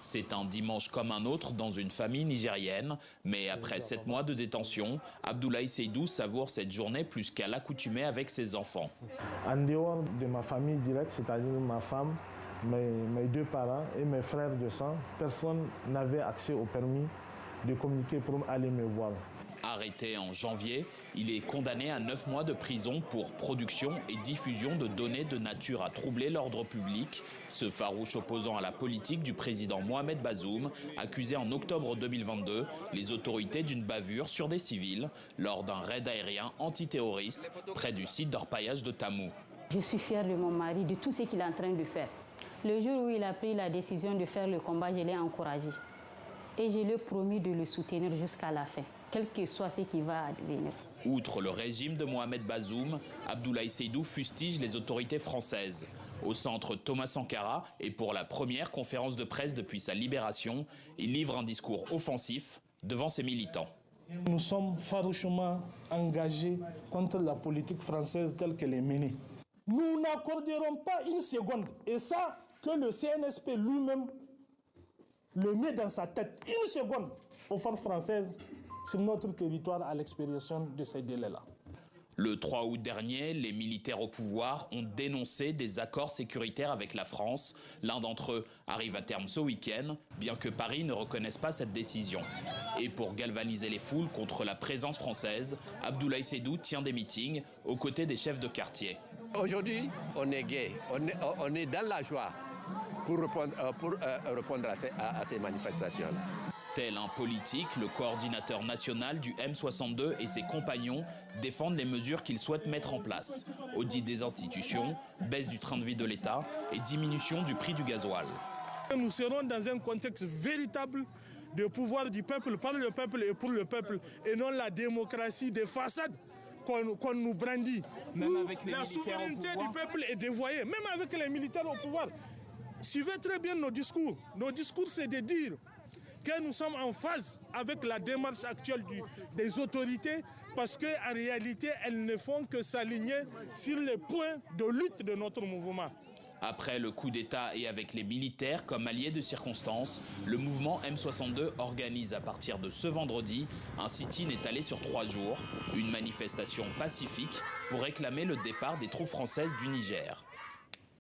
C'est un dimanche comme un autre dans une famille nigérienne. Mais après 7 mois de détention, Abdoulaye Seydou savoure cette journée plus qu'à l'accoutumée avec ses enfants. En dehors de ma famille directe, c'est-à-dire ma femme, mes 2 parents et mes frères de sang, personne n'avait accès au permis de communiquer pour aller me voir. Arrêté en janvier, il est condamné à 9 mois de prison pour production et diffusion de données de nature à troubler l'ordre public. Ce farouche opposant à la politique du président Mohamed Bazoum, accusé en octobre 2022 les autorités d'une bavure sur des civils lors d'un raid aérien antiterroriste près du site d'orpaillage de Tamou. Je suis fière de mon mari, de tout ce qu'il est en train de faire. Le jour où il a pris la décision de faire le combat, je l'ai encouragé. Et je lui ai promis de le soutenir jusqu'à la fin, quel que soit ce qui va advenir. Outre le régime de Mohamed Bazoum, Abdoulaye Seydou fustige les autorités françaises. Au centre Thomas Sankara, et pour la première conférence de presse depuis sa libération, il livre un discours offensif devant ses militants. Nous sommes farouchement engagés contre la politique française telle qu'elle est menée. Nous n'accorderons pas une seconde, et ça, que le CNSP lui-même le met dans sa tête, une seconde aux forces françaises sur notre territoire à l'expiration de ces délais-là. Le 3 août dernier, les militaires au pouvoir ont dénoncé des accords sécuritaires avec la France. L'un d'entre eux arrive à terme ce week-end, bien que Paris ne reconnaisse pas cette décision. Et pour galvaniser les foules contre la présence française, Abdoulaye Seydou tient des meetings aux côtés des chefs de quartier. Aujourd'hui, on est gai, on est dans la joie pour répondre à ces manifestations-là. Tel un politique, le coordinateur national du M62 et ses compagnons défendent les mesures qu'ils souhaitent mettre en place. Audit des institutions, baisse du train de vie de l'État et diminution du prix du gasoil. Nous serons dans un contexte véritable de pouvoir du peuple, par le peuple et pour le peuple, et non la démocratie des façades qu'on nous brandit. Même avec les la souveraineté du peuple est dévoyée, même avec les militaires au pouvoir. Suivez très bien nos discours. Nos discours, c'est de dire que nous sommes en phase avec la démarche actuelle des autorités parce qu'en réalité, elles ne font que s'aligner sur les points de lutte de notre mouvement. Après le coup d'État et avec les militaires comme alliés de circonstance, le mouvement M62 organise à partir de ce vendredi un sit-in étalé sur 3 jours, une manifestation pacifique pour réclamer le départ des troupes françaises du Niger.